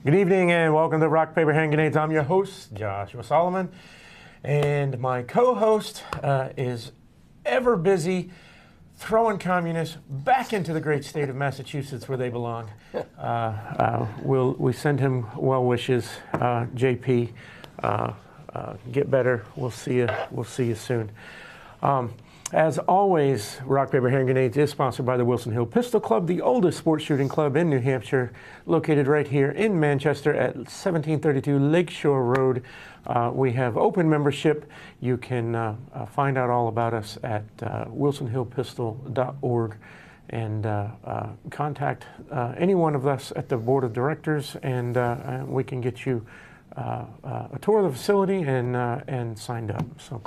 Good evening and welcome to Rock, Paper, Hand Grenades. I'm your host, Joshua Solomon, and my co-host is ever busy throwing communists back into the great state of Massachusetts where they belong. We send him well wishes, JP. Get better. We'll see you. We'll see you soon. As always, Rock, Paper, Hand Grenades is sponsored by the Wilson Hill Pistol Club, the oldest sports shooting club in New Hampshire, located right here in Manchester at 1732 Lakeshore Road. We have open membership. You can find out all about us at wilsonhillpistol.org and contact any one of us at the board of directors, and we can get you a tour of the facility and signed up. So.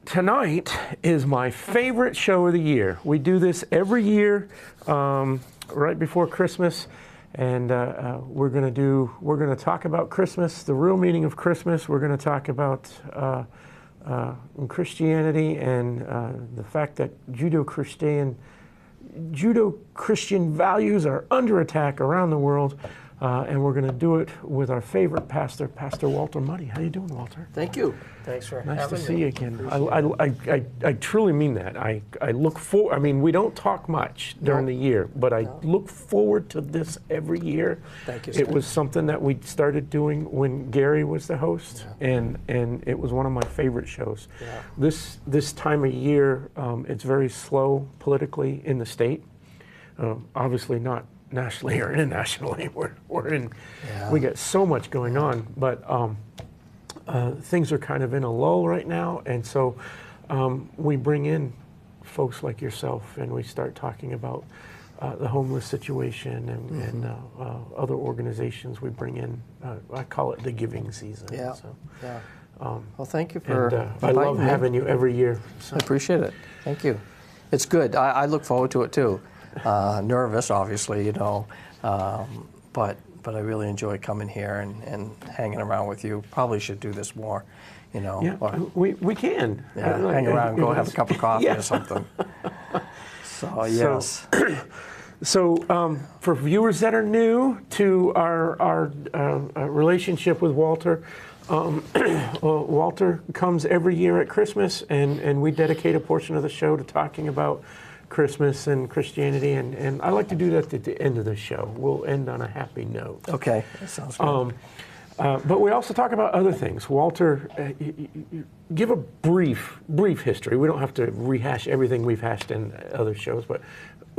Tonight is my favorite show of the year. We do this every year, right before Christmas, and we're going to talk about Christmas, the real meaning of Christmas. We're going to talk about Christianity and the fact that Judeo-Christian values are under attack around the world. And we're going to do it with our favorite pastor, Pastor Walter Mutti. How you doing, Walter? Thank you. Thanks for having me. Nice to see you again. I truly mean that. I look forward. I mean, we don't talk much during the year, but I look forward to this every year. Thank you, It was something that we started doing when Gary was the host, and it was one of my favorite shows. Yeah. This time of year, it's very slow politically in the state. Obviously not nationally or internationally. We got so much going on, but things are kind of in a lull right now, and so we bring in folks like yourself, and we start talking about the homeless situation and other organizations we bring in. I call it the giving season. Yeah. So, well, thank you for I love having you every year. So. I appreciate it. Thank you. It's good. I look forward to it too. Nervous, obviously, you know, but I really enjoy coming here and hanging around with you. Probably should do this more, you know. Yeah, we can. Hang around, go have a cup of coffee or something. So, yes. So for viewers that are new to our relationship with Walter, Walter comes every year at Christmas, and we dedicate a portion of the show to talking about Christmas and Christianity, and I like to do that at the end of the show. We'll end on a happy note. Okay, that sounds good. But we also talk about other things. Walter, give a brief history. We don't have to rehash everything we've hashed in other shows, but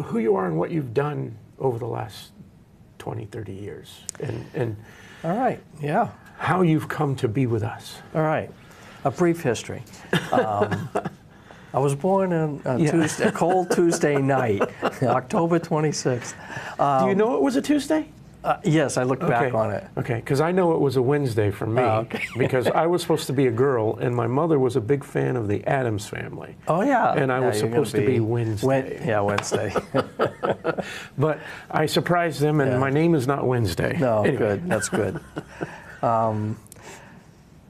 who you are and what you've done over the last 20, 30 years, and all right, yeah, how you've come to be with us. All right, a brief history. I was born on a cold Tuesday night, October 26th. Do you know it was a Tuesday? Yes, I looked back on it. Okay, because I know it was a Wednesday for me, because I was supposed to be a girl, and my mother was a big fan of the Addams Family. Oh, yeah. And I was supposed to be Wednesday. Wednesday. But I surprised them, and my name is not Wednesday. No, anyway. Good. That's good.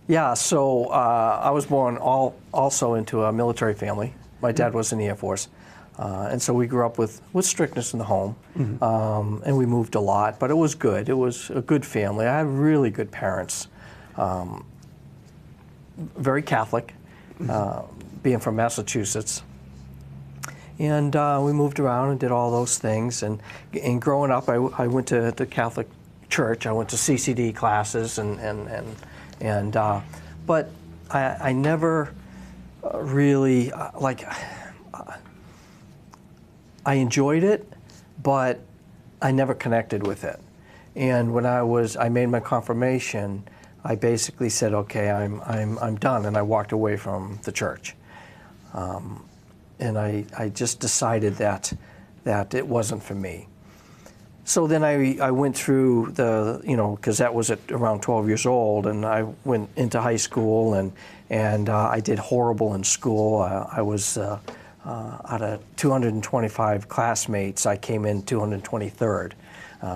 Yeah, so I was born also into a military family. My dad was in the Air Force, and so we grew up with strictness in the home, and we moved a lot, but it was good. It was a good family. I had really good parents, very Catholic, being from Massachusetts. And we moved around and did all those things, and growing up, I went to the Catholic church. I went to CCD classes but I never really, I enjoyed it, but I never connected with it. And when I made my confirmation, I basically said, okay, I'm done, and I walked away from the church. And I just decided that it wasn't for me. So then I went through because that was at around 12 years old, and I went into high school, and I did horrible in school. I was out of 225 classmates, I came in 223rd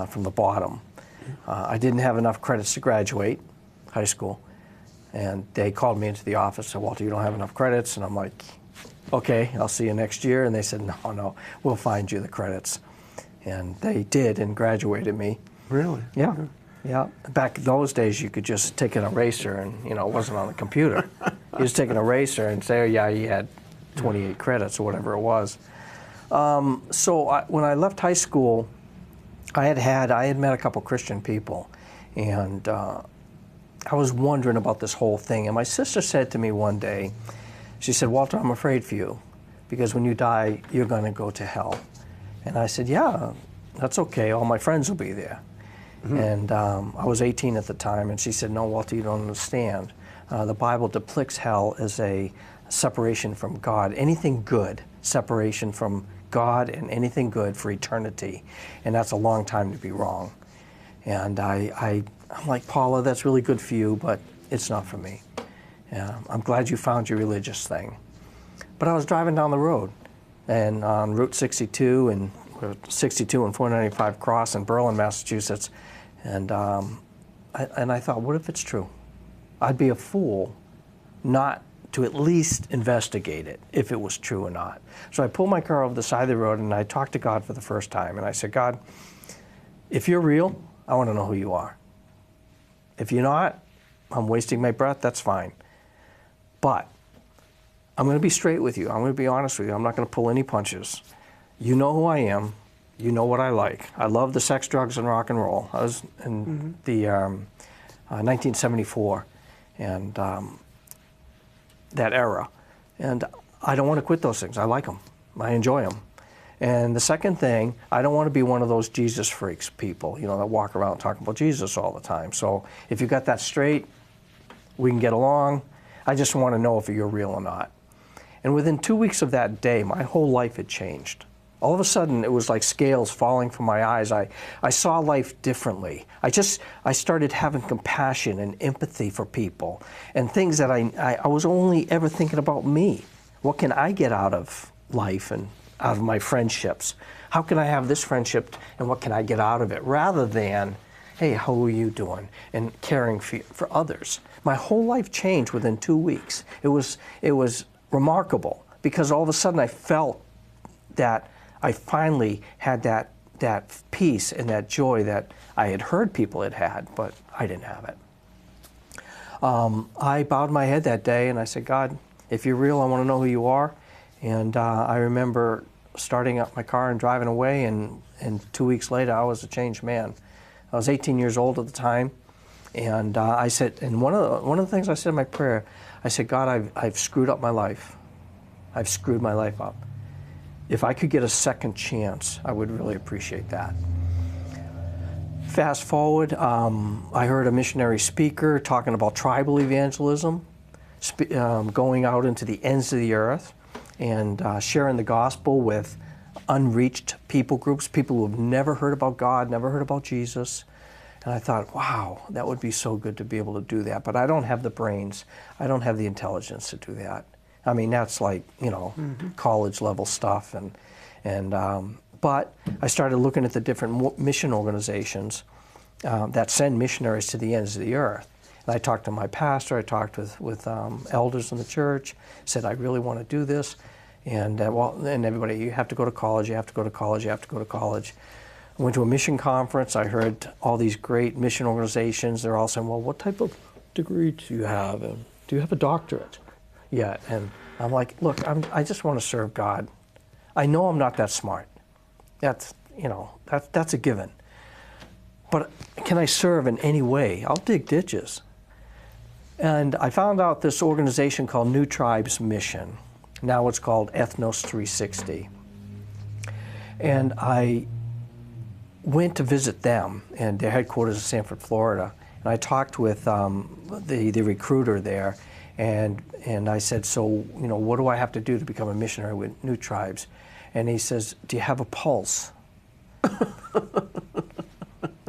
from the bottom. I didn't have enough credits to graduate high school, and they called me into the office and said, Walter, you don't have enough credits, and I'm like, okay, I'll see you next year. And they said, no, we'll find you the credits. And they did and graduated me. Really? Yeah. Yeah. Back in those days, you could just take an eraser and, it wasn't on the computer. You just take an eraser and say, oh, yeah, you had 28 credits or whatever it was. So when I left high school, I had met a couple Christian people, and I was wondering about this whole thing. And my sister said to me one day, she said, Walter, I'm afraid for you, because when you die, you're going to go to hell. And I said, yeah, that's okay. All my friends will be there. Mm-hmm. And I was 18 at the time, and she said, no, Walter, you don't understand. The Bible depicts hell as a separation from God. Anything good, separation from God and anything good for eternity. And that's a long time to be wrong. And I'm like, Paula, that's really good for you, but it's not for me. I'm glad you found your religious thing. But I was driving down the road, and on Route 62 and 495 Cross in Berlin, Massachusetts, and I thought, what if it's true? I'd be a fool not to at least investigate it, if it was true or not. So I pulled my car over the side of the road, and I talked to God for the first time, and I said, God, if you're real, I want to know who you are. If you're not, I'm wasting my breath, that's fine. But I'm going to be straight with you. I'm going to be honest with you. I'm not going to pull any punches. You know who I am. You know what I like. I love the sex, drugs, and rock and roll. I was in the 1974 and that era. And I don't want to quit those things. I like them. I enjoy them. And the second thing, I don't want to be one of those Jesus freaks people, that walk around talking about Jesus all the time. So if you got that straight, we can get along. I just want to know if you're real or not. And within 2 weeks of that day, my whole life had changed. All of a sudden, it was like scales falling from my eyes. I saw life differently. I started having compassion and empathy for people and things that I was only ever thinking about me. What can I get out of life and out of my friendships? How can I have this friendship and what can I get out of it? Rather than, hey, how are you doing? And caring for others. My whole life changed within 2 weeks. It was remarkable because all of a sudden I felt that I finally had that peace and that joy that I had heard people had, but I didn't have it. I bowed my head that day and I said, God, if you're real, I want to know who you are. And I remember starting up my car and driving away, and 2 weeks later, I was a changed man. I was 18 years old at the time, and I said, and one of the things I said in my prayer, I said, God, I've screwed up my life. I've screwed my life up. If I could get a second chance, I would really appreciate that. Fast forward, I heard a missionary speaker talking about tribal evangelism, going out into the ends of the earth and sharing the gospel with unreached people groups, people who have never heard about God, never heard about Jesus. And I thought, wow, that would be so good to be able to do that. But I don't have the brains. I don't have the intelligence to do that. I mean, that's like, college level stuff. But I started looking at the different mission organizations that send missionaries to the ends of the earth. And I talked to my pastor, I talked with elders in the church, said, I really want to do this. And and everybody, you have to go to college, you have to go to college, you have to go to college. I went to a mission conference, I heard all these great mission organizations. They're all saying, well, what type of degree do you have? And do you have a doctorate yet? And I'm like, look, I just want to serve God. I know I'm not that smart. That's a given. But can I serve in any way? I'll dig ditches. And I found out this organization called New Tribes Mission. Now it's called Ethnos 360. And I went to visit them, and their headquarters in Sanford, Florida. And I talked with the recruiter there, and I said, so, what do I have to do to become a missionary with New Tribes? And he says, do you have a pulse?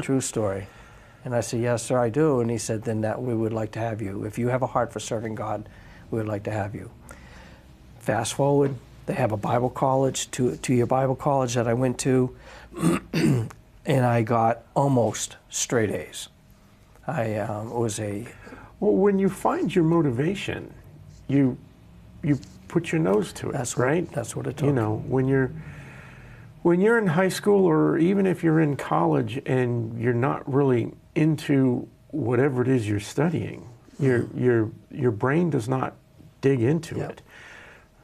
True story. And I said, yes, sir, I do. And he said, then we would like to have you. If you have a heart for serving God, we would like to have you. Fast forward, they have a Bible college, two-year Bible college that I went to, and I got almost straight A's. Well, when you find your motivation, you put your nose to it, right? That's what it took. When you're When you're in high school, or even if you're in college and you're not really into whatever it is you're studying, your brain does not dig into it,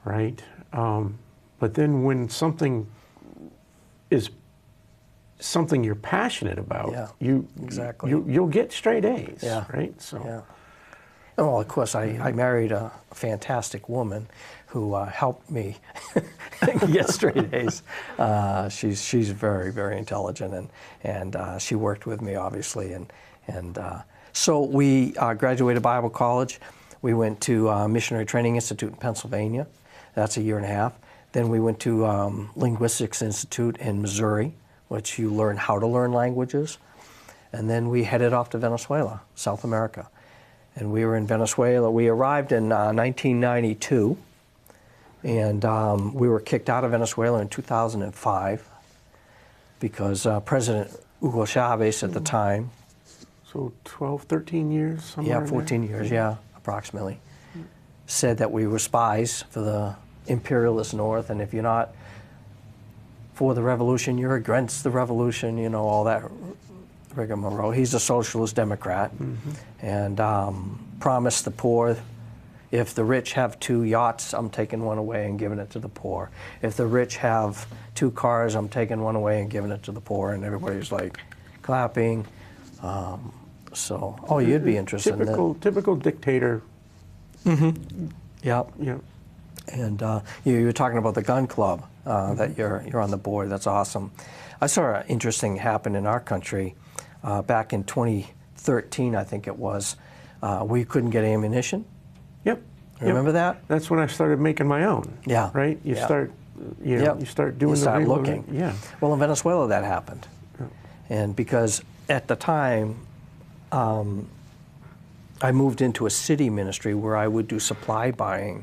right? But then when something is something you're passionate about, you'll get straight A's, right? So. Yeah. Well, of course, I married a fantastic woman who helped me get straight A's. She's very, very intelligent, and she worked with me, obviously. And so we graduated Bible college. We went to Missionary Training Institute in Pennsylvania. That's a year and a half. Then we went to Linguistics Institute in Missouri, which you learn how to learn languages. And then we headed off to Venezuela, South America. And we were in Venezuela. We arrived in 1992, and we were kicked out of Venezuela in 2005 because President Hugo Chavez at the time. So 12, 13 years? Somewhere Yeah, 14 years, approximately. Said that we were spies for the imperialist North, and if you're not for the revolution, you're against the revolution, you know, all that rigmarole. He's a socialist Democrat, and promised the poor, if the rich have 2 yachts, I'm taking one away and giving it to the poor. If the rich have 2 cars, I'm taking one away and giving it to the poor. And everybody's like clapping. So, you'd be interested in that. Typical dictator. Yeah. Yeah. And you were talking about the gun club that you're on the board. That's awesome. I saw an interesting happen in our country back in 2013, I think it was. We couldn't get ammunition. Yep. Remember that? That's when I started making my own. Yeah. Right. You start. You start doing. You start the looking. Yeah. Well, in Venezuela that happened, and because at the time. I moved into a city ministry where I would do supply buying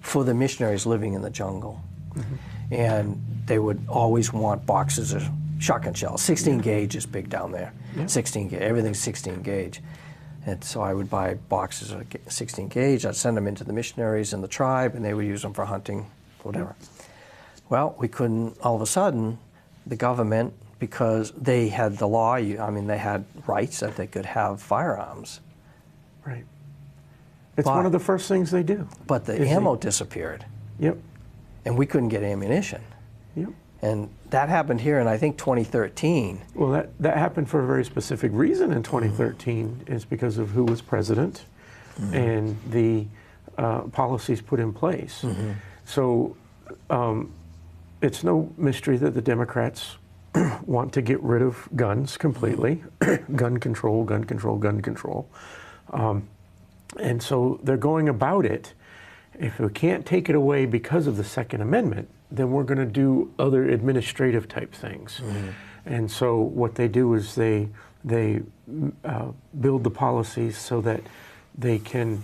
for the missionaries living in the jungle. And they would always want boxes of shotgun shells. 16 gauge is big down there. 16 gauge, everything's 16 gauge. And so I would buy boxes of 16 gauge. I'd send them into the missionaries in the tribe, and they would use them for hunting, whatever. Well, we couldn't, all of a sudden, the government, because they had the law, they had rights that they could have firearms. Right. It's one of the first things they do. But the ammo disappeared. Yep. And we couldn't get ammunition. Yep. And that happened here in, I think, 2013. Well, that happened for a very specific reason in 2013. Is because of who was president and the policies put in place. So it's no mystery that the Democrats want to get rid of guns completely. Gun control, gun control, gun control. And so they're going about it. If we can't take it away because of the Second Amendment, then we're going to do other administrative type things. And so what they do is they build the policies so that they can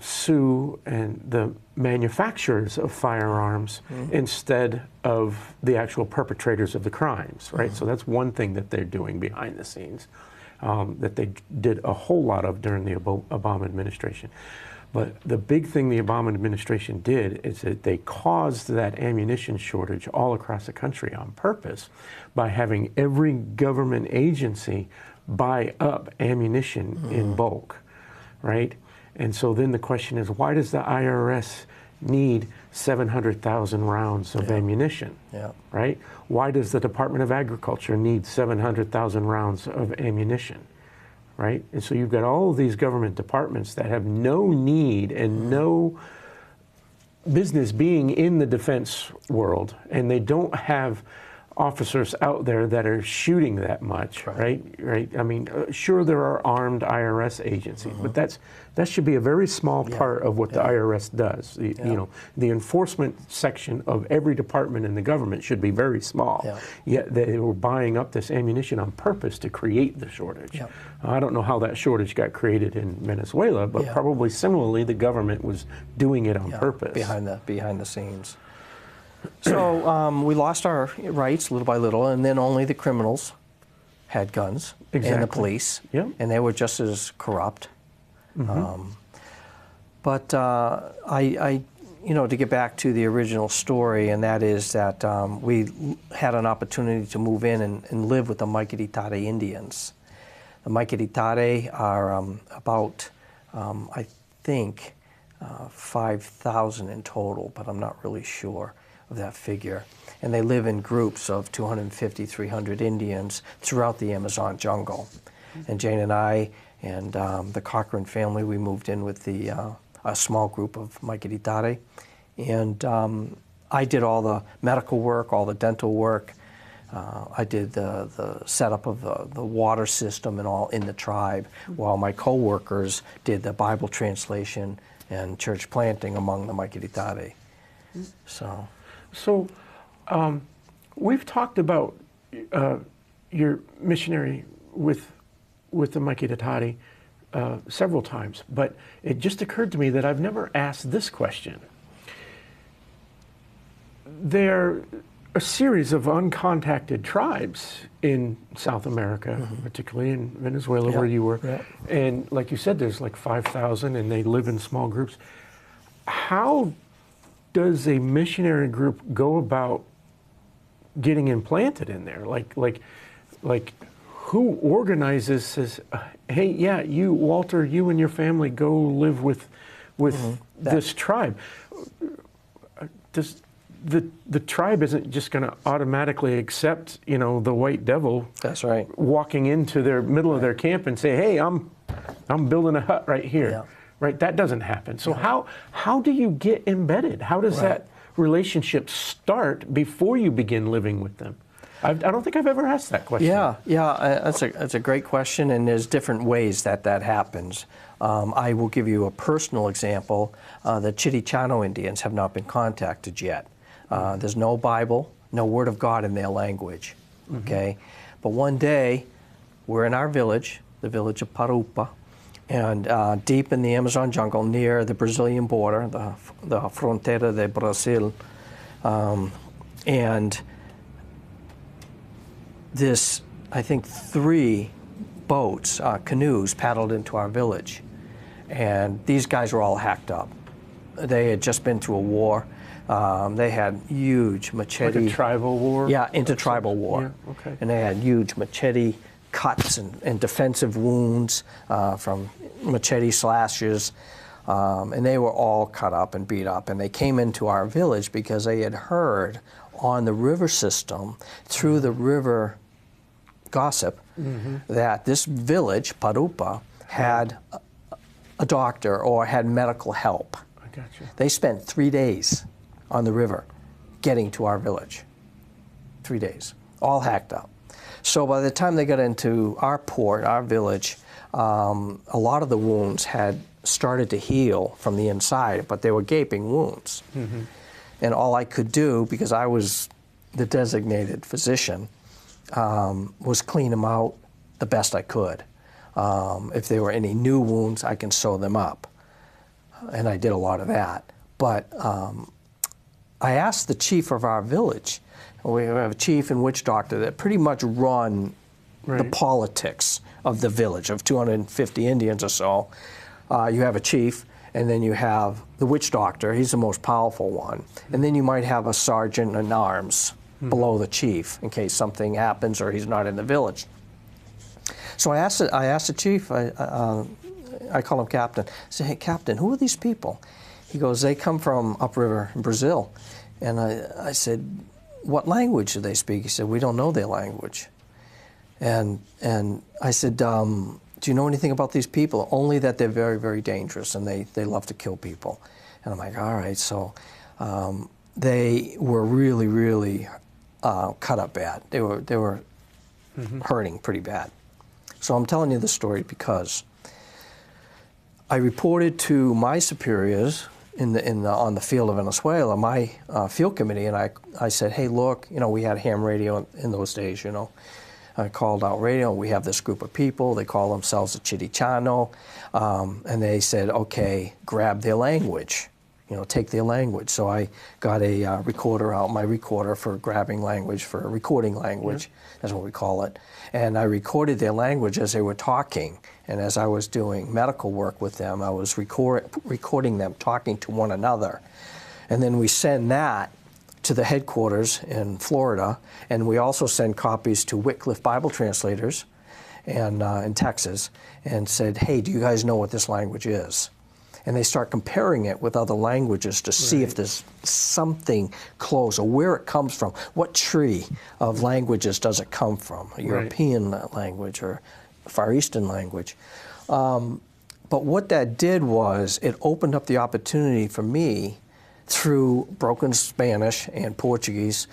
sue and the manufacturers of firearms instead of the actual perpetrators of the crimes, right? So that's one thing that they're doing behind the scenes that they did a whole lot of during the Obama administration. But the big thing the Obama administration did is that they caused that ammunition shortage all across the country on purpose by having every government agency buy up ammunition in bulk, right? And so then the question is, why does the IRS need 700,000 rounds of ammunition, right? Why does the Department of Agriculture need 700,000 rounds of ammunition, right? And so you've got all of these government departments that have no need and no business being in the defense world, and they don't have officers out there that are shooting that much, right? I mean, sure, there are armed IRS agencies, but that should be a very small part of what the IRS does. You know, the enforcement section of every department in the government should be very small. Yet they were buying up this ammunition on purpose to create the shortage. I don't know how that shortage got created in Venezuela, but probably similarly, the government was doing it on purpose behind the scenes. So we lost our rights little by little, and then only the criminals had guns, and the police, and they were just as corrupt. But I to get back to the original story, and that is that we had an opportunity to move in and live with the Maikititare Indians. The Maikititare are about, I think, 5,000 in total, but I'm not really sure of that figure. And they live in groups of 250, 300 Indians throughout the Amazon jungle. And Jane and I and the Cochran family, we moved in with a small group of Maikititare. And I did all the medical work, all the dental work. I did the setup of the water system and all in the tribe, while my co-workers did the Bible translation and church planting among the Maikititare. So we've talked about your missionary with the Maikititare several times, but it just occurred to me that I've never asked this question. There a series of uncontacted tribes in South America, particularly in Venezuela, where you were. Yeah. And like you said, there's like 5,000 and they live in small groups. How does a missionary group go about getting implanted in there? Like who organizes, says, hey, yeah, you, Walter, you and your family go live with this tribe? Does the tribe isn't just going to automatically accept, the white devil. That's right. Walking into their middle of their camp and say, "Hey, I'm building a hut right here." Yeah. Right? That doesn't happen. So how do you get embedded? How does that relationship start before you begin living with them? I don't think I've ever asked that question. That's a great question, and there's different ways that happens. I will give you a personal example. The Chirichano Indians have not been contacted yet. There's no Bible, no Word of God in their language, okay? But one day, we're in our village, the village of Parupa, and deep in the Amazon jungle near the Brazilian border, the Fronteira de Brasil, and this, I think, 3 boats, canoes, paddled into our village. And these guys were all hacked up. They had just been through a war. They had huge machete. Like a tribal war? Yeah, intertribal war. Yeah, okay. And they had huge machete cuts and defensive wounds from machete slashes. And they were all cut up and beat up. And they came into our village because they had heard on the river system, through the river gossip, that this village, Parupa, had a doctor or had medical help. I got you. They spent 3 days on the river getting to our village. 3 days, all hacked up. So by the time they got into our port, our village, a lot of the wounds had started to heal from the inside, but they were gaping wounds. And all I could do, because I was the designated physician, was clean them out the best I could. If there were any new wounds, I can sew them up. And I did a lot of that. But I asked the chief of our village, we have a chief and witch doctor that pretty much run the politics of the village of 250 Indians or so. You have a chief, and then you have the witch doctor. He's the most powerful one. And then you might have a sergeant in arms below the chief in case something happens or he's not in the village. So I asked the chief, I call him Captain. I said, "Hey, Captain, who are these people?" He goes, "They come from upriver in Brazil." And I said, "What language do they speak?" He said, "We don't know their language." And I said, "Do you know anything about these people?" "Only that they're very, very dangerous and they love to kill people." And I'm like, all right. So they were really, really cut up bad. They were hurting pretty bad. So I'm telling you this story because I reported to my superiors on the field of Venezuela, my field committee, and I said, "Hey, look, we had ham radio in those days, I called out radio. We have this group of people. They call themselves the Chirichano." And they said, "Okay, grab their language, take their language." So I got a recorder out, my recorder for grabbing language, for recording language, that's what we call it. And I recorded their language as they were talking. And as I was doing medical work with them, I was recording them talking to one another. And then we send that to the headquarters in Florida, and we also send copies to Wycliffe Bible translators and in Texas, and said, hey, do you guys know what this language is? And they start comparing it with other languages to see if there's something close, or where it comes from. What tree of languages does it come from? A European language or a Far Eastern language? But what that did was it opened up the opportunity for me through broken Spanish and Portuguese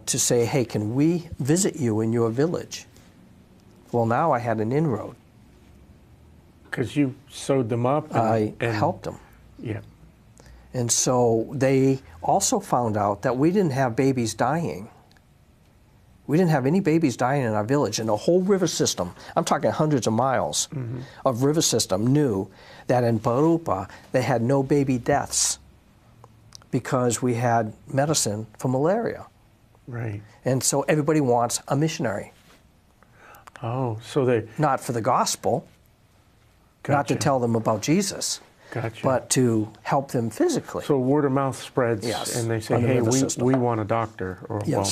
to say, hey, can we visit you in your village? Well, now I had an inroad. Because you sewed them up. I helped them. Yeah. And so they also found out that we didn't have babies dying. We didn't have any babies dying in our village. And the whole river system, I'm talking hundreds of miles of river system, knew that in Barupa they had no baby deaths because we had medicine for malaria. Right. And so everybody wants a missionary. Oh, so they... Not for the gospel, not to tell them about Jesus, but to help them physically. So word of mouth spreads, and they say, hey, we want a doctor, or well,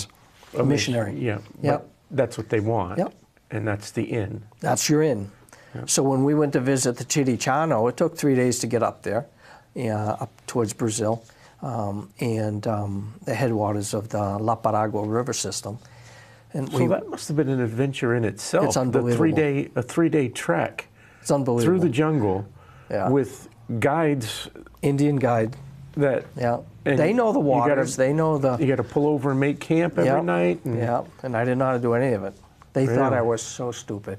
a missionary. Yeah, but that's what they want, and that's the in. That's your in. So when we went to visit the Chirichano, it took 3 days to get up there, up towards Brazil, and the headwaters of the La Paragua river system. And so that must have been an adventure in itself. It's unbelievable. A 3 day trek. It's unbelievable. Through the jungle with guides. Indian guide. That they know the waters. They know the... You got to pull over and make camp every night. And, and I didn't know how to do any of it. They thought I was so stupid.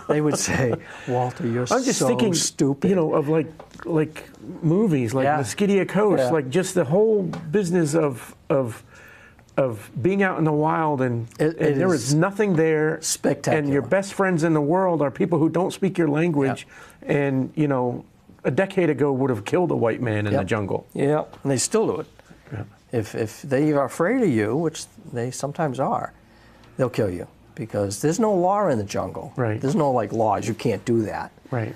They would say, Walter, you're I'm just thinking, stupid. You know, of like movies, like Musketia Coast, like just the whole business of being out in the wild, and there is nothing there. Spectacular. And your best friends in the world are people who don't speak your language, and you know, a decade ago would have killed a white man in the jungle. Yeah, and they still do it. Yeah. If they are afraid of you, which they sometimes are, they'll kill you because there's no law in the jungle. Right. There's no like laws. You can't do that. Right.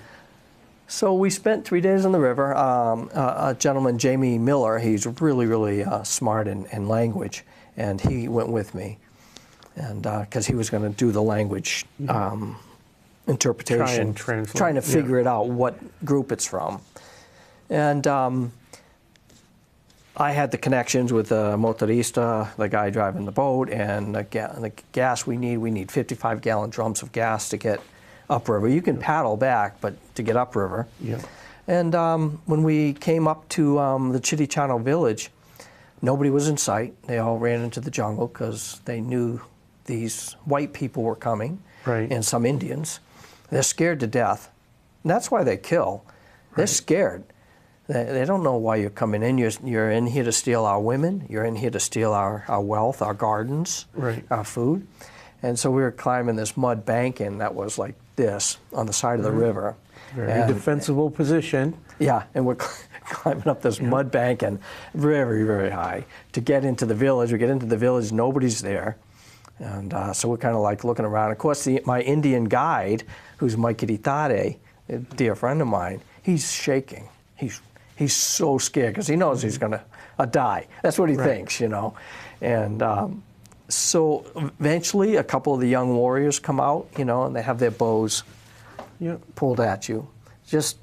So we spent 3 days on the river. A gentleman, Jamie Miller, he's really, really smart in language, and he went with me, and because he was going to do the language interpretation, trying to figure it out what group it's from. And I had the connections with the motorista, the guy driving the boat, and the gas we need 55-gallon drums of gas to get upriver. You can paddle back, but to get upriver. Yeah. And when we came up to the Chirichano village, nobody was in sight. They all ran into the jungle because they knew these white people were coming, and some Indians. They're scared to death. And that's why they kill. They're scared. They don't know why you're coming in. You're in here to steal our women. You're in here to steal our wealth, our gardens, our food. And so we were climbing this mud banking that was like this on the side of the river. Very defensible position. Yeah, and we're climbing up this mud bank and very, very high to get into the village. We get into the village, nobody's there. And so we're kind of like looking around. Of course, my Indian guide, who's Mike Itare, a dear friend of mine, he's shaking. He's so scared because he knows he's going to die. That's what he thinks, you know. And so eventually a couple of the young warriors come out, you know, and they have their bows pulled at you just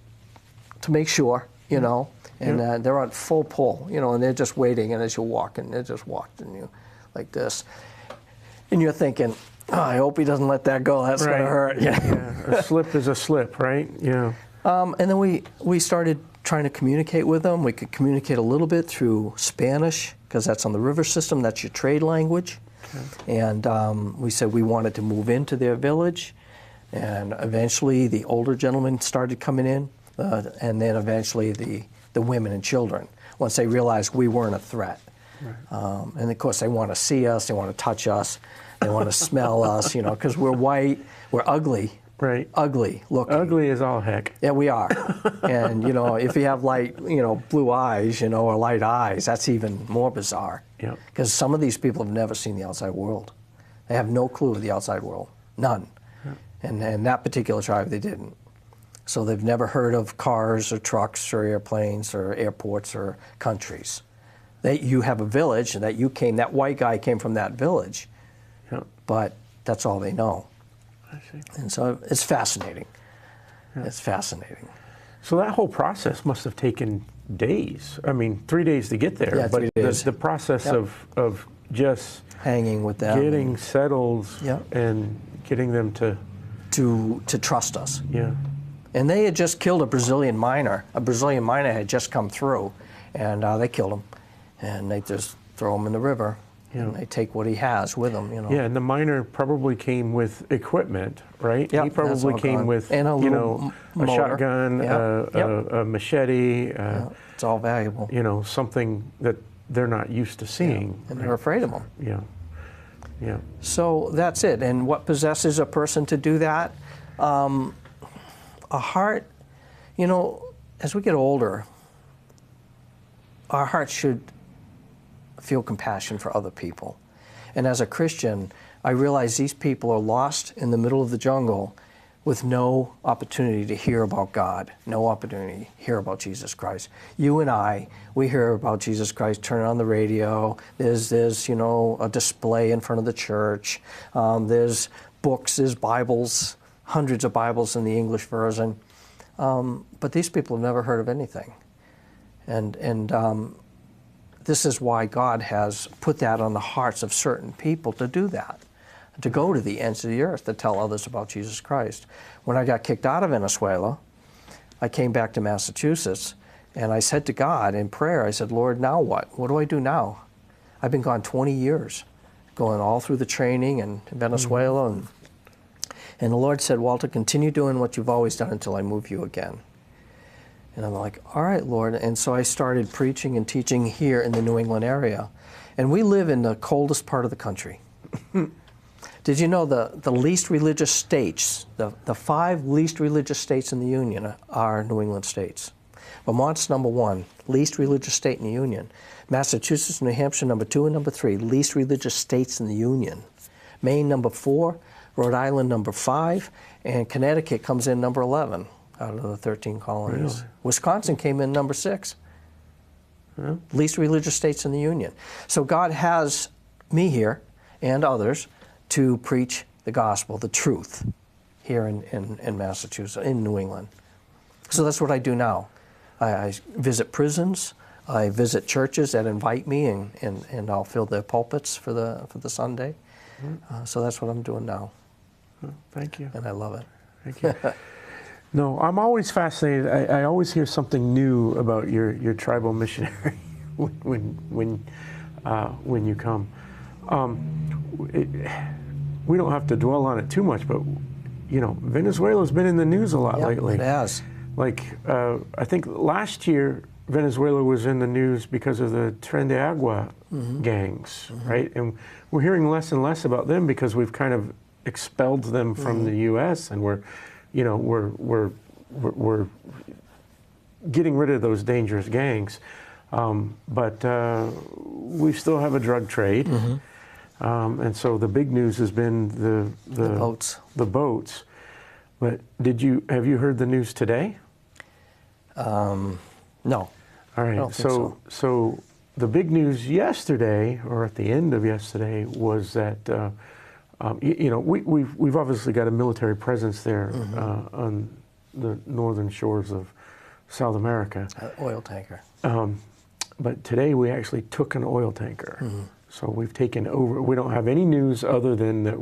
to make sure, you know. And they're on full pull, you know, and they're just waiting. And as you're walking, they're just watching you like this. And you're thinking, oh, I hope he doesn't let that go. That's going to hurt. A slip is a slip, right? Yeah. And then we started trying to communicate with them. We could communicate a little bit through Spanish because that's on the river system. That's your trade language. Okay. And we said we wanted to move into their village. And eventually the older gentlemen started coming in. And then eventually the women and children, once they realized we weren't a threat. Right. And of course they want to see us, they want to touch us, they want to smell us, you know, because we're white, we're ugly. Right. Ugly looking. Ugly as all heck. Yeah, we are. And, you know, if you have light, you know, blue eyes, you know, or light eyes, that's even more bizarre. Yeah. Because some of these people have never seen the outside world. They have no clue of the outside world. None. Yeah. And that particular tribe, they didn't. So they've never heard of cars or trucks or airplanes or airports or countries. that you have a village and that white guy came from that village. Yeah. But that's all they know. I see. And so it's fascinating. Yeah. It's fascinating. So that whole process must have taken days. I mean, 3 days to get there. Yeah, but 3 days. The process of just hanging with them, getting settled, and getting them to trust us. Yeah. And they had just killed a Brazilian miner. A Brazilian miner had just come through, and they killed him. And they just throw him in the river. Yeah. And they take what he has with him, Yeah, and the miner probably came with equipment, right? Yep, He probably came gone. with, and a a shotgun, a machete. It's all valuable. Something that they're not used to seeing. And they're afraid of him. Yeah. Yeah. So that's it. And what possesses a person to do that? A heart, as we get older, our hearts should feel compassion for other people. And as a Christian, I realize these people are lost in the middle of the jungle with no opportunity to hear about God, no opportunity to hear about Jesus Christ. You and I, we hear about Jesus Christ, turn on the radio, there's a display in front of the church, there's books, there's Bibles, hundreds of Bibles in the English version, but these people have never heard of anything. And this is why God has put that on the hearts of certain people to do that, to go to the ends of the earth to tell others about Jesus Christ. When I got kicked out of Venezuela, I came back to Massachusetts, and I said to God in prayer, I said, Lord, now what? What do I do now? I've been gone 20 years, going all through the training in Venezuela, and the Lord said, Walter, continue doing what you've always done until I move you again. And I'm like, all right, Lord. And so I started preaching and teaching here in the New England area. And we live in the coldest part of the country. Did you know the least religious states, the 5 least religious states in the Union are New England states? Vermont's number 1, least religious state in the Union. Massachusetts, New Hampshire, number 2 and number 3, least religious states in the Union. Maine, number 4, Rhode Island, number 5, and Connecticut comes in number 11 out of the 13 colonies. Really? Wisconsin came in number 6. Least religious states in the Union. So God has me here and others to preach the gospel, the truth, here in Massachusetts, in New England. So that's what I do now. I visit prisons, I visit churches that invite me, and I'll fill their pulpits for the Sunday. So that's what I'm doing now. Thank you. And I love it. Thank you. No, I'm always fascinated. I always hear something new about your tribal missionary when you come. We don't have to dwell on it too much, but Venezuela's been in the news a lot lately. It has. Like I think last year Venezuela was in the news because of the Tren de Agua gangs, right? And we're hearing less and less about them because we've kind of expelled them from the U.S. and we're getting rid of those dangerous gangs, but we still have a drug trade, and so the big news has been the boats. The boats. But have you heard the news today? No. All right. I don't think So the big news yesterday, or at the end of yesterday, was that. We've obviously got a military presence there on the northern shores of South America. Oil tanker. But today we actually took an oil tanker. So we've taken over. We don't have any news other than that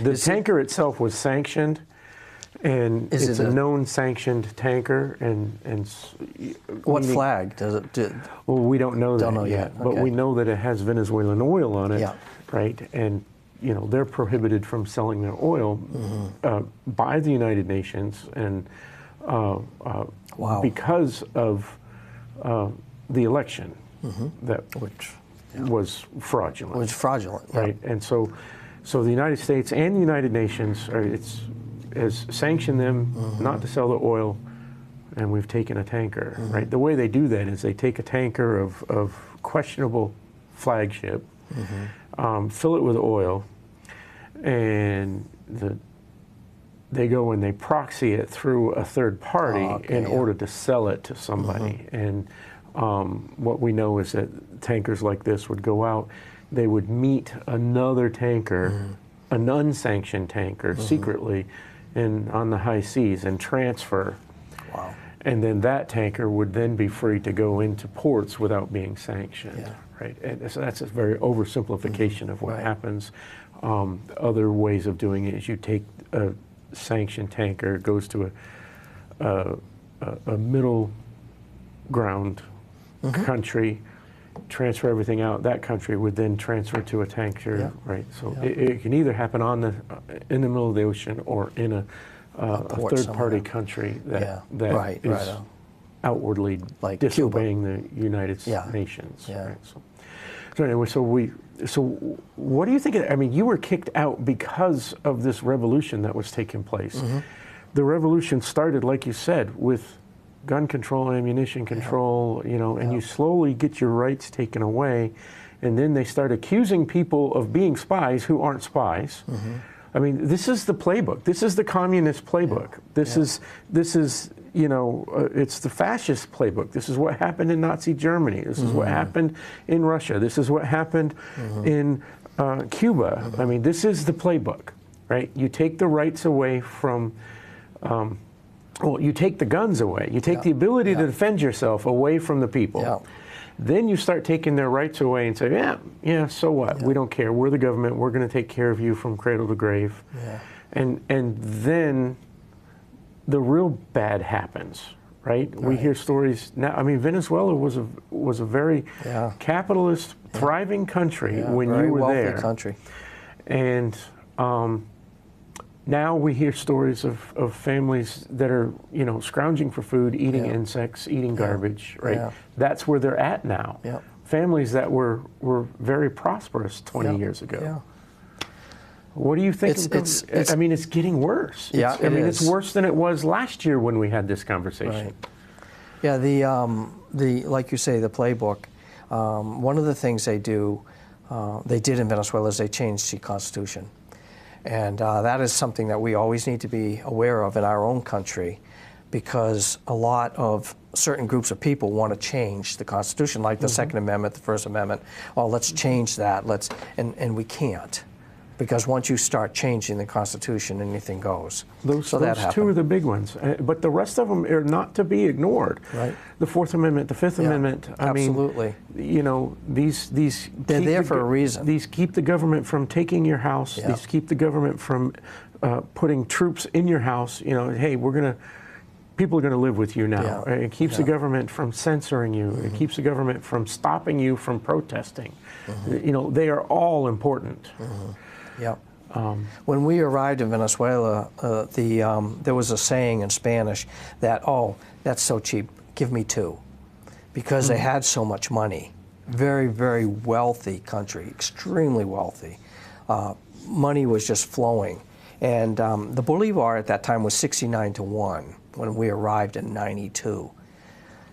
the tanker itself was sanctioned, and it's a known sanctioned tanker. And what flag does it? Well, we don't know that yet. But we know that it has Venezuelan oil on it, Yeah. right? And they're prohibited from selling their oil by the United Nations, and because of the election which was fraudulent. Right? And so the United States and the United Nations has sanctioned them not to sell the oil, and we've taken a tanker. Right? The way they do that is they take a tanker of questionable flagship, fill it with oil, and they go and they proxy it through a third party in order to sell it to somebody. And what we know is that tankers like this would go out, they would meet another tanker, an unsanctioned tanker, secretly on the high seas and transfer. Wow. And then that tanker would then be free to go into ports without being sanctioned, right? And so that's a very oversimplification of what happens. Other ways of doing it is you take a sanctioned tanker, it goes to a middle ground country, transfer everything out. That country would then transfer to a tanker, right? So it can either happen in the middle of the ocean or in a third-party country that is outwardly like disobeying the United Nations. Right? So anyway, so what do you think? I mean, you were kicked out because of this revolution that was taking place. The revolution started, like you said, with gun control, ammunition control, you know, and you slowly get your rights taken away, and then they start accusing people of being spies who aren't spies. I mean, this is the playbook. This is the communist playbook. This is, you know, it's the fascist playbook. This is what happened in Nazi Germany. This is what happened in Russia. This is what happened in Cuba. I mean, this is the playbook, right? You take the rights away from, well, you take the guns away. You take the ability to defend yourself away from the people. Then you start taking their rights away and say, yeah, so what? We don't care. We're the government. We're going to take care of you from cradle to grave. And then the real bad happens, right? We hear stories now. I mean, Venezuela was a very capitalist, thriving country when you were there. Country. And now we hear stories of families that are, you know, scrounging for food, eating insects, eating garbage, right? That's where they're at now. Families that were very prosperous 20 years ago. What do you think? I mean, it's getting worse. It's worse than it was last year when we had this conversation. Yeah, the like you say, the playbook. One of the things they did in Venezuela is they changed the constitution. And that is something that we always need to be aware of in our own country, because a lot of certain groups of people want to change the Constitution, like the Second Amendment, the First Amendment. Oh, let's change that. And we can't, because once you start changing the Constitution, anything goes. Those two are the big ones, but the rest of them are not to be ignored. Right. The Fourth Amendment, the Fifth Amendment. I mean, you know, these they're there for a reason. These keep the government from taking your house. These keep the government from putting troops in your house. You know, hey, people are going to live with you now. It keeps the government from censoring you. It keeps the government from stopping you from protesting. You know, they are all important. When we arrived in Venezuela, there was a saying in Spanish that, oh, that's so cheap, give me two. Because they had so much money. Very, very wealthy country, extremely wealthy. Money was just flowing. And the Bolivar at that time was 69 to 1 when we arrived in 92.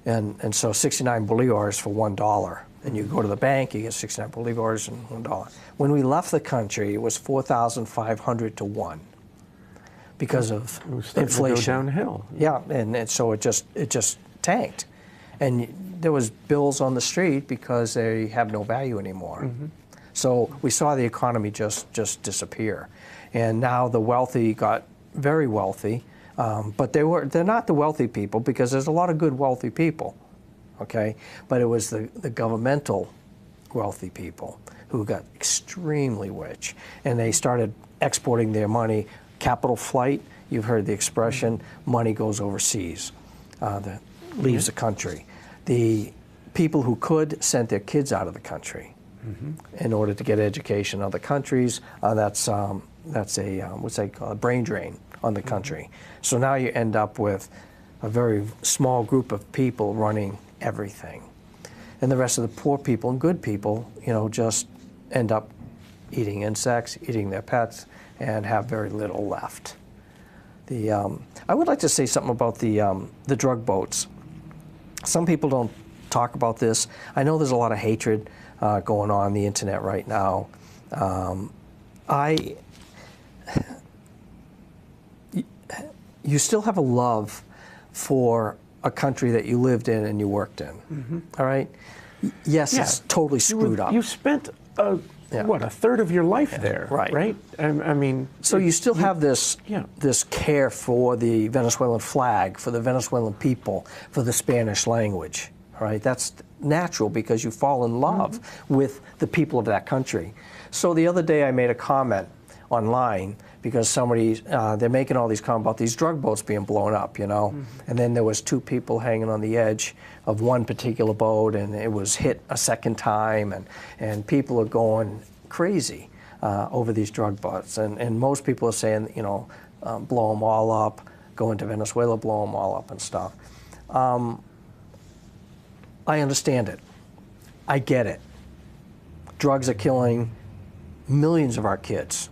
And so 69 Bolivars for $1. And you go to the bank, you get 69 Bolivars and $1. When we left the country, it was 4,500 to 1 because of inflation. To go downhill. Yeah, and so it just tanked. And there was bills on the street because they have no value anymore. So we saw the economy just disappear. And now the wealthy got very wealthy, but they're not the wealthy people, because there's a lot of good wealthy people. Okay, but it was the governmental wealthy people who got extremely rich, and they started exporting their money. Capital flight, you've heard the expression, money goes overseas, that leaves the country. The people who could sent their kids out of the country in order to get education in other countries. That's a what's they call a brain drain on the country. So now you end up with a very small group of people running everything, and the rest of the poor people and good people, you know, just end up eating insects, eating their pets, and have very little left. I would like to say something about the drug boats. Some people don't talk about this. I know there's a lot of hatred going on the internet right now. You still have a love for a country that you lived in and you worked in. All right? Yes, Yeah. it's totally screwed up. You spent a third of your life there, Right. right? I mean, So you still have this Yeah. this care for the Venezuelan flag, for the Venezuelan people, for the Spanish language. All right, that's natural because you fall in love with the people of that country. So the other day I made a comment online because they're making all these comments about these drug boats being blown up, you know, and then there was 2 people hanging on the edge of one particular boat, and it was hit a second time, and people are going crazy over these drug boats, and most people are saying, you know, blow them all up, go into Venezuela, blow them all up and stuff. I understand it. I get it. Drugs are killing millions of our kids.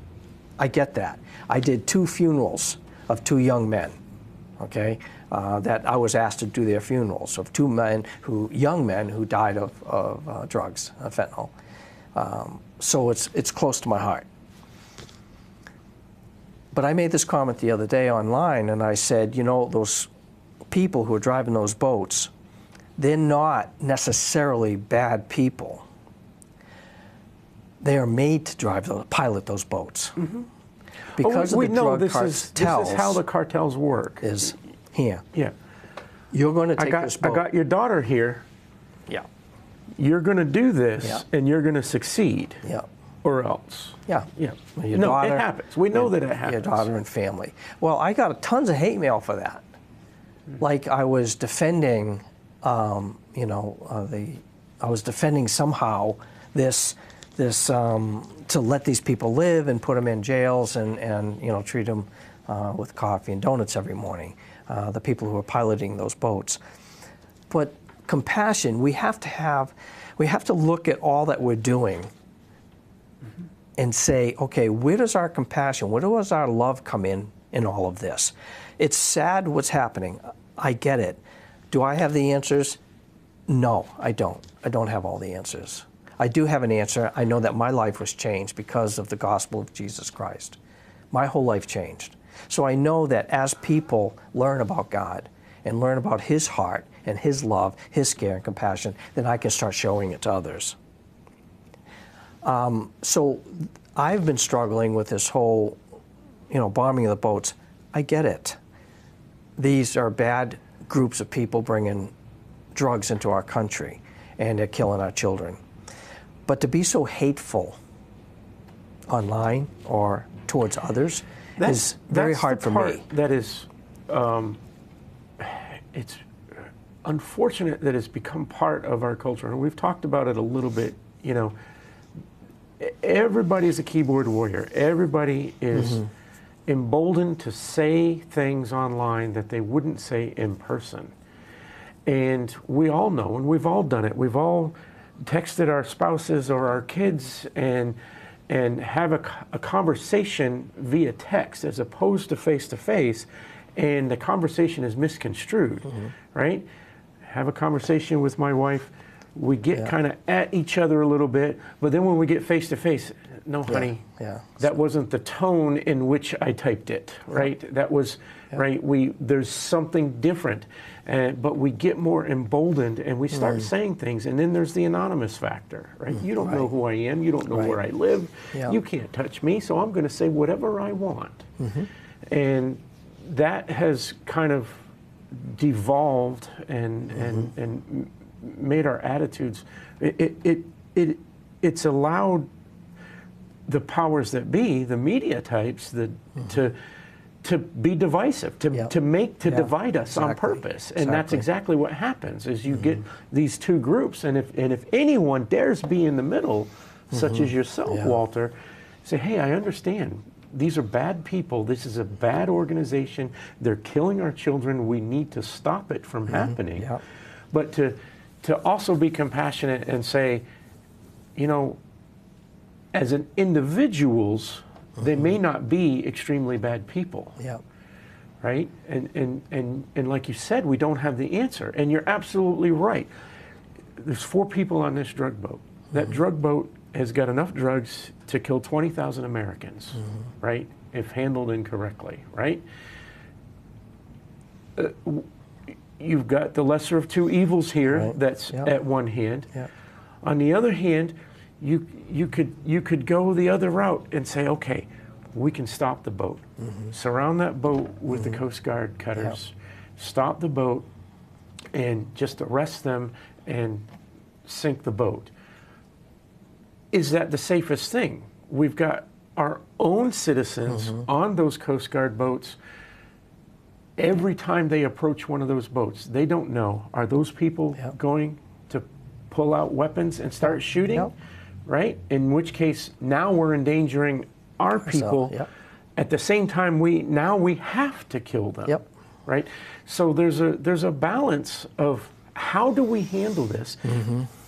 I get that. I did 2 funerals of 2 young men, okay, that I was asked to do their funerals of 2 young men who died of drugs, fentanyl. So it's close to my heart. But I made this comment the other day online, and I said, you know, those people who are driving those boats, they're not necessarily bad people. They are made to pilot those boats. Because of the drug cartels. This is how the cartels work. Is here. Yeah. You're going to take this boat. I got your daughter here. Yeah. You're going to do this, Yeah. and you're going to succeed. Yeah. Or else. Yeah. Yeah. Your No, daughter, it happens. We know that it happens. Your daughter and family. Well, I got tons of hate mail for that. Like I was defending, I was defending somehow this to let these people live and put them in jails and you know, treat them with coffee and donuts every morning, the people who are piloting those boats. But compassion, we have to look at all that we're doing and say, okay, where does our compassion, where does our love come in all of this? It's sad what's happening. I get it. Do I have the answers? No, I don't. I don't have all the answers. I do have an answer. I know that my life was changed because of the gospel of Jesus Christ. My whole life changed. So I know that as people learn about God and learn about His heart and His love, His care and compassion, then I can start showing it to others. So I've been struggling with this whole, you know, bombing of the boats. I get it. These are bad groups of people bringing drugs into our country, and they're killing our children. But to be so hateful online or towards others is very hard for me. That is, it's unfortunate that it's become part of our culture, and we've talked about it a little bit. You know, everybody is a keyboard warrior. Everybody is emboldened to say things online that they wouldn't say in person. And we all know, and we've all done it. We've all texted our spouses or our kids and have a conversation via text as opposed to face, and the conversation is misconstrued, right? Have a conversation with my wife. We get kind of at each other a little bit, but then when we get face to face, no, honey, that wasn't the tone in which I typed it, right? That was, right, there's something different, but we get more emboldened and we start saying things, and then there's the anonymous factor, right? You don't know who I am, you don't know where I live, you can't touch me, so I'm going to say whatever I want. And that has kind of devolved and made our attitudes, it's allowed the powers that be, the media types, to be divisive, to divide us on purpose, and that's exactly what happens. Is you get these two groups, and if anyone dares be in the middle, such as yourself, Walter, say, hey, I understand. These are bad people. This is a bad organization. They're killing our children. We need to stop it from happening. But to also be compassionate and say, you know, as an individuals, they may not be extremely bad people, right? And like you said, we don't have the answer. And you're absolutely right. There's 4 people on this drug boat. That drug boat has got enough drugs to kill 20,000 Americans, right? If handled incorrectly, right? you've got the lesser of two evils here. Right. That's Yep. at one hand. Yep. On the other hand, you could go the other route and say, okay, we can stop the boat, surround that boat with the Coast Guard cutters, stop the boat, and just arrest them and sink the boat. Is that the safest thing? We've got our own citizens on those Coast Guard boats. Every time they approach one of those boats, they don't know, are those people going to pull out weapons and start shooting? Right? In which case, now we're endangering our people. At the same time, we have to kill them. Right? So there's a balance of how do we handle this?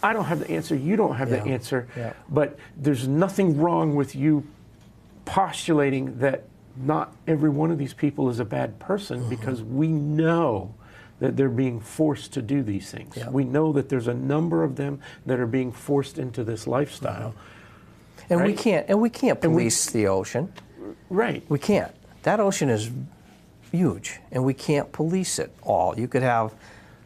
I don't have the answer. You don't have the answer. But there's nothing wrong with you postulating that not every one of these people is a bad person, because we know that they're being forced to do these things. We know that there's a number of them that are being forced into this lifestyle. And we can't police the ocean. Right. We can't. That ocean is huge, and we can't police it all. You could have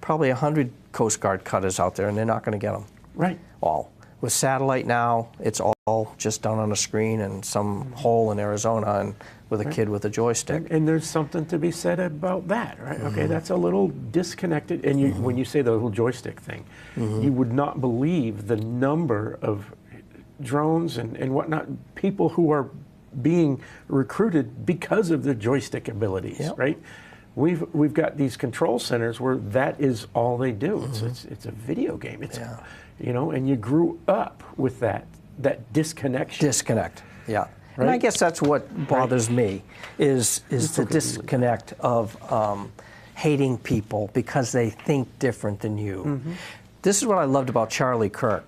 probably 100 Coast Guard cutters out there, and they're not going to get them. Right. All. With satellite now, it's all just done on a screen in some hole in Arizona and with a kid with a joystick. And there's something to be said about that, right? Okay, that's a little disconnected. And when you say the little joystick thing, you would not believe the number of drones and whatnot, people who are being recruited because of their joystick abilities, right? We've got these control centers where that is all they do. It's a video game. It's you know, and you grew up with that disconnection. Right? And I guess that's what bothers me is the disconnect of hating people because they think different than you. This is what I loved about Charlie Kirk.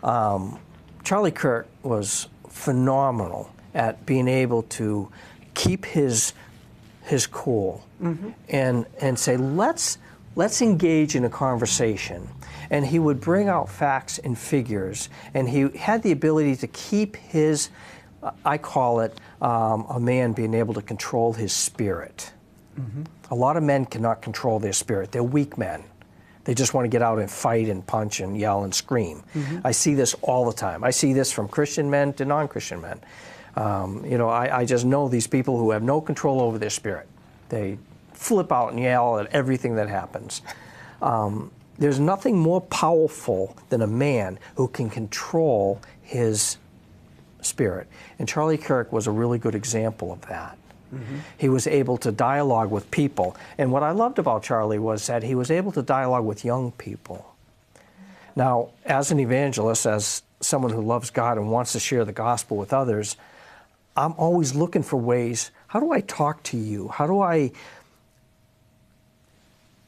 Charlie Kirk was phenomenal at being able to keep his cool and say, let's engage in a conversation. And he would bring out facts and figures, and he had the ability to keep his, I call it a man being able to control his spirit. A lot of men cannot control their spirit. They're weak men. They just want to get out and fight and punch and yell and scream. I see this all the time. I see this from Christian men to non-Christian men. You know, I just know these people who have no control over their spirit. They flip out and yell at everything that happens. There's nothing more powerful than a man who can control his spirit. And Charlie Kirk was a really good example of that. He was able to dialogue with people. And what I loved about Charlie was that he was able to dialogue with young people. Now, as an evangelist, as someone who loves God and wants to share the gospel with others, I'm always looking for ways, how do I talk to you? How do I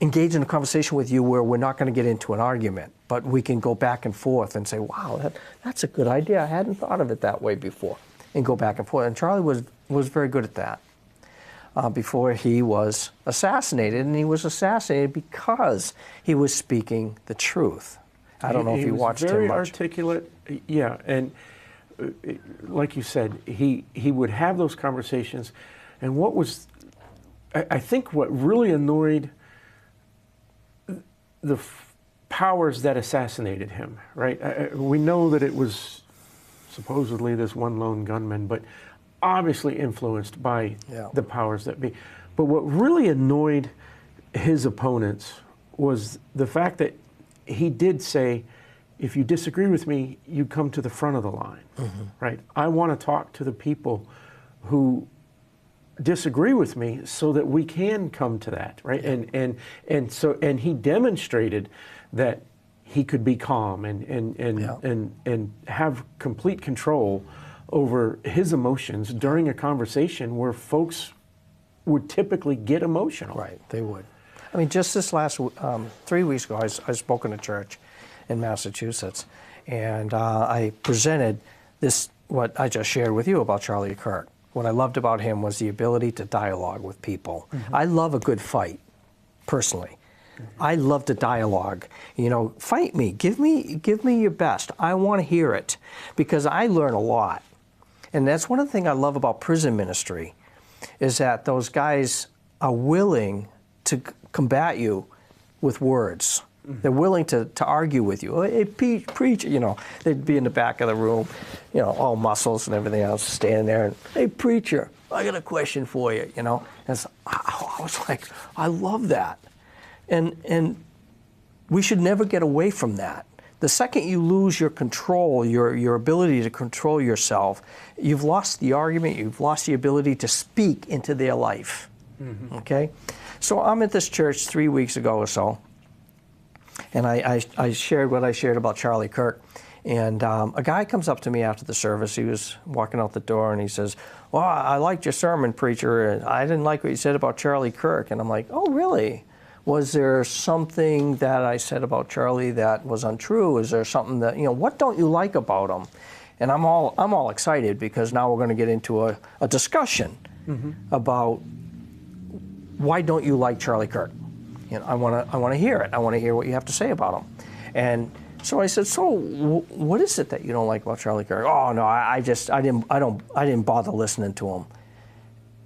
engage in a conversation with you where we're not going to get into an argument, but we can go back and forth and say, wow, that's a good idea. I hadn't thought of it that way before, and go back and forth. And Charlie was very good at that before he was assassinated, and he was assassinated because he was speaking the truth. I don't know if you watched him much. He was very articulate, yeah, and like you said, he would have those conversations, and I think what really annoyed the powers that assassinated him, right? We know that it was supposedly this one lone gunman, but obviously influenced by the powers that be. But what really annoyed his opponents was the fact that he did say, if you disagree with me, you come to the front of the line, right? I want to talk to the people who disagree with me so that we can come to that, right? And he demonstrated that he could be calm and have complete control over his emotions during a conversation where folks would typically get emotional. Right, they would. I mean, just this last 3 weeks ago, I spoke in a church in Massachusetts, and I presented this, what I just shared with you about Charlie Kirk. What I loved about him was the ability to dialogue with people. I love a good fight, personally. I love to dialogue. You know, fight me. Give me your best. I want to hear it because I learn a lot. And that's one of the things I love about prison ministry is that those guys are willing to combat you with words. They're willing to argue with you. Hey, preach, they'd be in the back of the room, all muscles and everything else, standing there. And, hey, preacher, I got a question for you, And I was like, I love that. And we should never get away from that. The second you lose your control, your ability to control yourself, you've lost the argument, you've lost the ability to speak into their life, okay? So I'm at this church 3 weeks ago or so, and I shared what I shared about Charlie Kirk. And a guy comes up to me after the service. He was walking out the door, and he says, well, I liked your sermon, preacher. I didn't like what you said about Charlie Kirk. And I'm like, oh, really? Was there something that I said about Charlie that was untrue? Is there something that, what don't you like about him? And I'm all excited because now we're going to get into a discussion about why don't you like Charlie Kirk? I want to hear it. I want to hear what you have to say about him. And so I said, so what is it that you don't like about Charlie Kirk? Oh no, I didn't bother listening to him.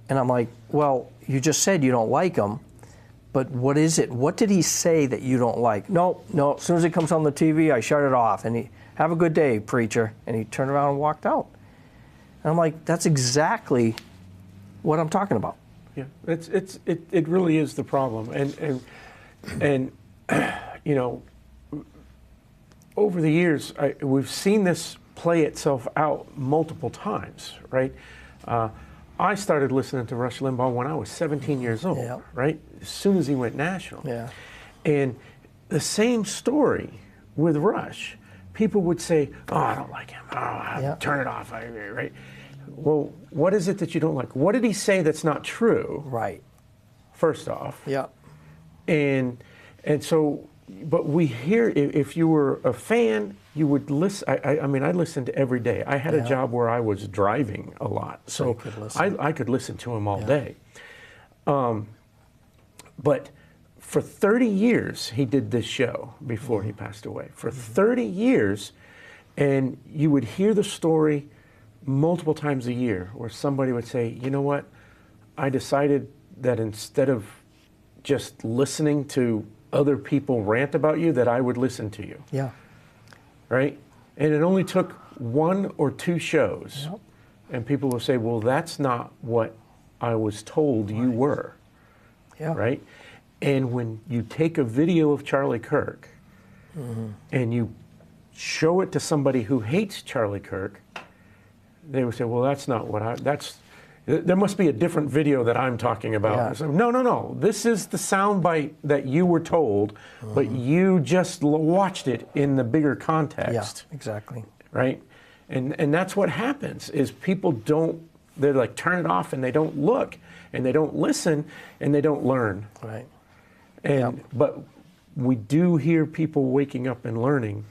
And I'm like, well, you just said you don't like him, but what is it? What did he say that you don't like? No. As soon as it comes on the TV, I shut it off. And he, have a good day, preacher. And he turned around and walked out. And I'm like, that's exactly what I'm talking about. Yeah, it really is the problem, and over the years we've seen this play itself out multiple times, right? I started listening to Rush Limbaugh when I was 17 years old, right? As soon as he went national, and the same story with Rush. People would say, "Oh, I don't like him. Oh, turn it off." Right? Well, what is it that you don't like? What did he say that's not true? Right. First off. Yeah. And so, but we hear, if you were a fan, you would listen. I mean, I listened every day. I had a job where I was driving a lot, so I could listen to him all day. But for 30 years, he did this show before he passed away. For 30 years, and you would hear the story multiple times a year where somebody would say, you know what, I decided that instead of just listening to other people rant about you, that I would listen to you. Yeah. Right? And it only took 1 or 2 shows, and people will say, well, that's not what I was told you were. Yeah. Right? And when you take a video of Charlie Kirk and you show it to somebody who hates Charlie Kirk, they would say, well, that's not what there must be a different video that I'm talking about. Yeah. So, no. This is the soundbite that you were told, but you just watched it in the bigger context. Yeah, exactly. Right? And that's what happens, is people they're like, turn it off, and they don't look, and they don't listen, and they don't learn. Right. But we do hear people waking up and learning.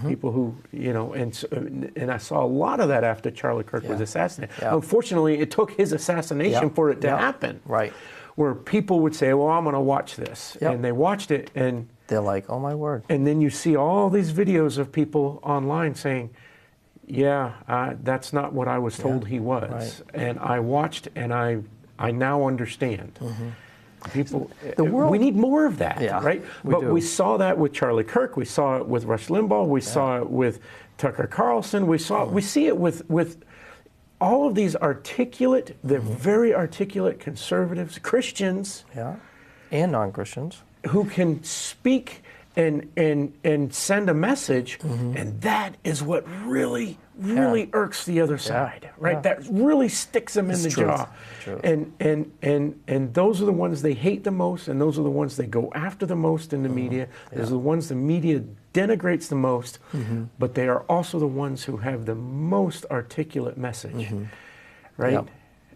People who, and I saw a lot of that after Charlie Kirk was assassinated. Unfortunately, it took his assassination for it to happen. Right. Where people would say, well, I'm going to watch this. And they watched it, and they're like, oh my word. And then you see all these videos of people online saying, that's not what I was told he was. Right. And I watched, and I now understand. People, we need more of that, right? We saw that with Charlie Kirk. We saw it with Rush Limbaugh. We saw it with Tucker Carlson. We see it with all of these articulate, they're very articulate conservatives, Christians, and non-Christians, who can speak and send a message, and that is what really irks the other side, right? That really sticks them in the jaw. And those are the ones they hate the most, and those are the ones they go after the most in the media. Those are the ones the media denigrates the most, but they are also the ones who have the most articulate message, right?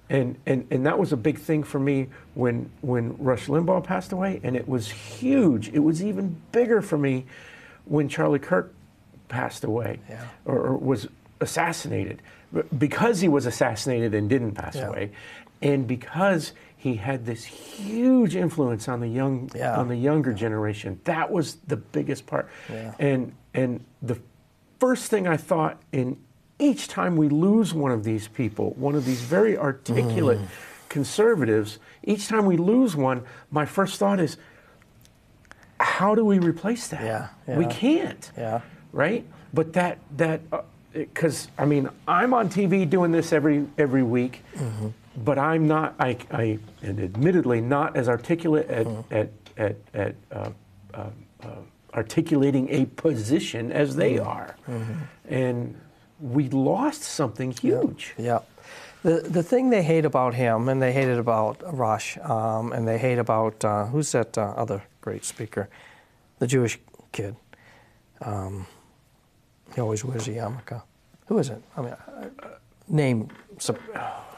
And that was a big thing for me when Rush Limbaugh passed away, and it was huge. It was even bigger for me when Charlie Kirk passed away or was assassinated, because he was assassinated and didn't pass away, and because he had this huge influence on the younger generation. That was the biggest part. And the first thing I thought in each time we lose one of these people, one of these very articulate conservatives, each time we lose one, my first thought is, how do we replace that? Yeah. We can't. Yeah. Right? But because I mean, I'm on TV doing this every week, but I'm not. I and admittedly not as articulate at articulating a position as they are, and we lost something huge. Yeah. The thing they hate about him, and they hated about Rush, and they hate about who's that other great speaker, the Jewish kid. He always wears a yarmulke. Who is it? I mean, name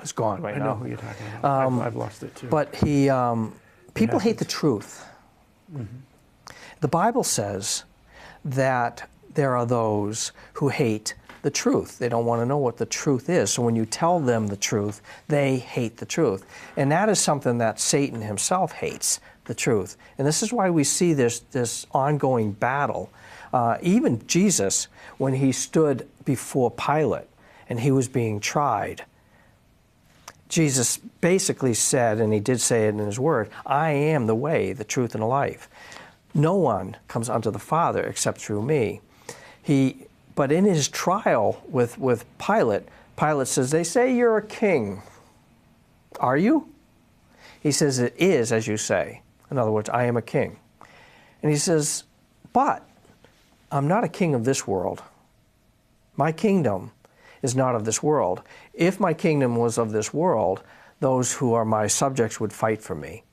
is gone right now. I know who you're talking about. I've lost it too. But people hate the truth. The Bible says that there are those who hate the truth. They don't want to know what the truth is. So when you tell them the truth, they hate the truth. And that is something that Satan himself hates, the truth. And this is why we see this ongoing battle. Even Jesus, when he stood before Pilate and he was being tried, Jesus basically said, and he did say it in his word, I am the way, the truth, and the life. No one comes unto the Father except through me. But in his trial with Pilate, Pilate says, they say you're a king. Are you? He says, it is as you say. In other words, I am a king. And he says, but I'm not a king of this world. My kingdom is not of this world. If my kingdom was of this world, those who are my subjects would fight for me.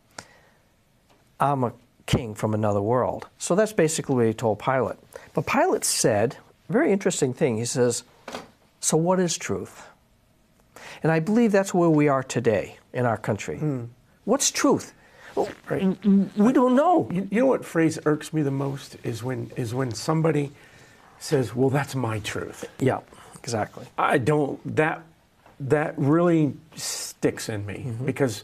I'm a king from another world. So that's basically what he told Pilate. But Pilate said a very interesting thing. He says, so what is truth? And I believe that's where we are today in our country. What's truth? Well, Right. we don't know. You know what phrase irks me the most is when somebody says, "Well, that's my truth." Yeah, exactly. I don't. That really sticks in me because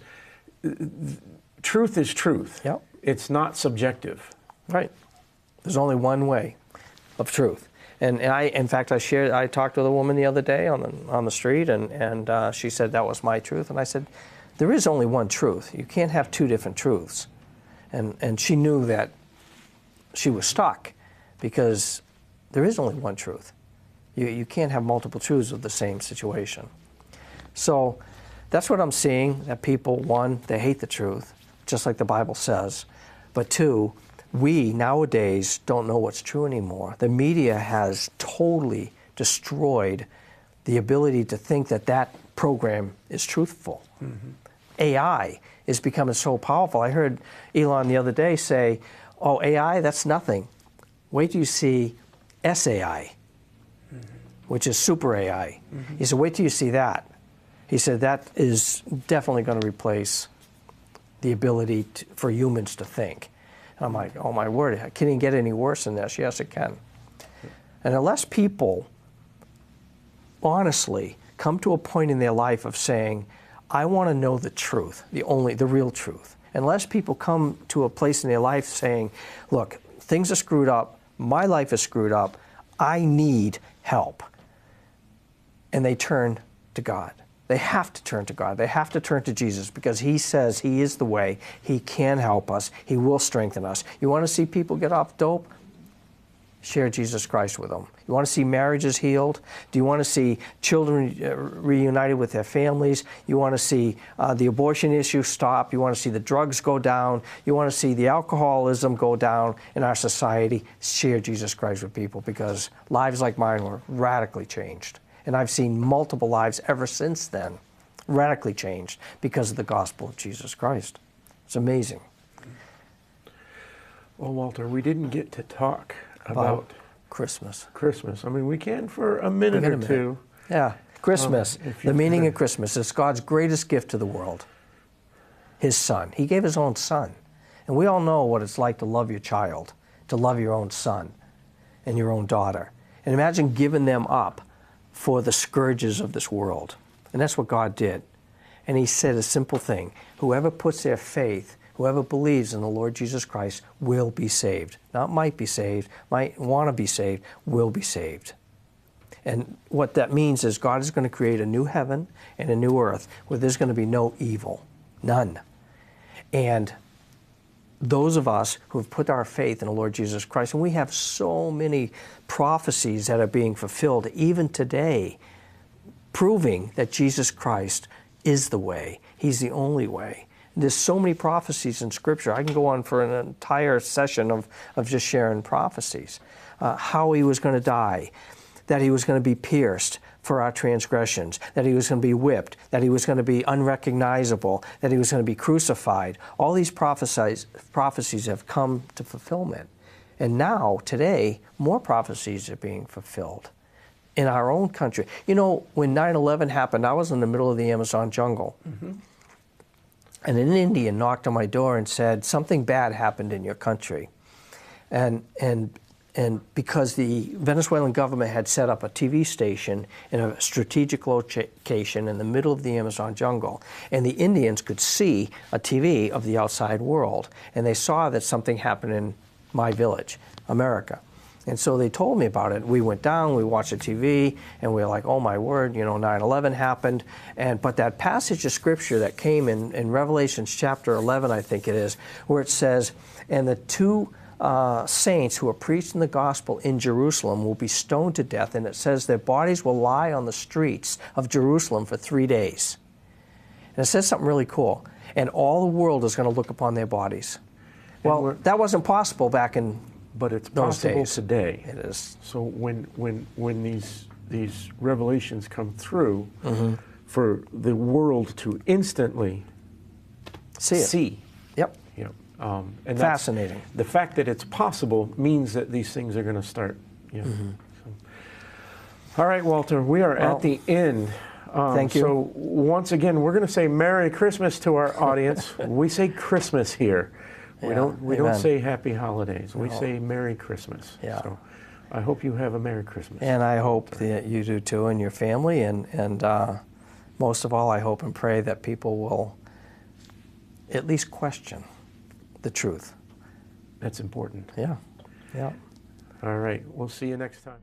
truth is truth. Yep. It's not subjective. Right. There's only one way of truth. And I talked with a woman the other day on the street, and she said that was my truth, and I said, there is only one truth. You can't have two different truths. And she knew that she was stuck because there is only one truth. You can't have multiple truths of the same situation. So that's what I'm seeing, that people, one, they hate the truth, just like the Bible says. But two, we nowadays don't know what's true anymore. The media has totally destroyed the ability to think that program is truthful. AI is becoming so powerful. I heard Elon the other day say, oh, AI, that's nothing. Wait till you see SAI, which is super AI. He said, wait till you see that. He said, that is definitely going to replace the ability for humans to think. And I'm like, oh my word, can it get any worse than this? Yes, it can. And unless people honestly come to a point in their life of saying, I want to know the truth, the real truth. Unless people come to a place in their life saying, look, things are screwed up, my life is screwed up, I need help. And they turn to God. They have to turn to God. They have to turn to Jesus because He says He is the way. He can help us. He will strengthen us. You want to see people get off dope? Share Jesus Christ with them. You want to see marriages healed? Do you want to see children reunited with their families? You want to see the abortion issue stop? You want to see the drugs go down? You want to see the alcoholism go down in our society? Share Jesus Christ with people because lives like mine were radically changed. And I've seen multiple lives ever since then radically changed because of the gospel of Jesus Christ. It's amazing. Well, Walter, we didn't get to talk about Christmas. I mean, we can for a minute or two. Yeah, Christmas. The meaning of Christmas is God's greatest gift to the world. His Son. He gave His own Son. And we all know what it's like to love your child, to love your own son and your own daughter. And imagine giving them up for the scourges of this world. And that's what God did. And He said a simple thing. Whoever puts their faith, whoever believes in the Lord Jesus Christ will be saved. Not might be saved, might want to be saved, will be saved. And what that means is God is going to create a new heaven and a new earth where there's going to be no evil. None. And those of us who have put our faith in the Lord Jesus Christ, and we have so many prophecies that are being fulfilled even today, proving that Jesus Christ is the way. He's the only way. There's so many prophecies in Scripture. I can go on for an entire session of just sharing prophecies. How he was going to die, that he was going to be pierced for our transgressions, that he was going to be whipped, that he was going to be unrecognizable, that he was going to be crucified. All these prophecies have come to fulfillment. And now, today, more prophecies are being fulfilled in our own country. You know, when 9/11 happened, I was in the middle of the Amazon jungle. Mm-hmm. And an Indian knocked on my door and said, something bad happened in your country. And because the Venezuelan government had set up a TV station in a strategic location in the middle of the Amazon jungle, and the Indians could see a TV of the outside world, and they saw that something happened in my village, America. And so they told me about it. We went down, we watched the TV, and we were like, oh my word, you know, 9/11 happened. But that passage of Scripture that came in Revelation chapter 11, I think it is, where it says, and the two saints who are preaching the gospel in Jerusalem will be stoned to death, and it says their bodies will lie on the streets of Jerusalem for 3 days. And it says something really cool. And all the world is going to look upon their bodies. Well, that wasn't possible back in but it's those possible days. today. It is. So when these revelations come through, mm-hmm. for the world to instantly see. Yep. You know, and fascinating. The fact that it's possible means that these things are going to start. You know, mm-hmm. All right, Walter, we are at the end. Thank you. So once again, we're going to say Merry Christmas to our audience. We say Christmas here. We don't say Happy Holidays. We say Merry Christmas. Yeah. So I hope you have a Merry Christmas. And I hope that you do too, and your family, and most of all, I hope and pray that people will at least question the truth. That's important. Yeah. Yeah. All right. We'll see you next time.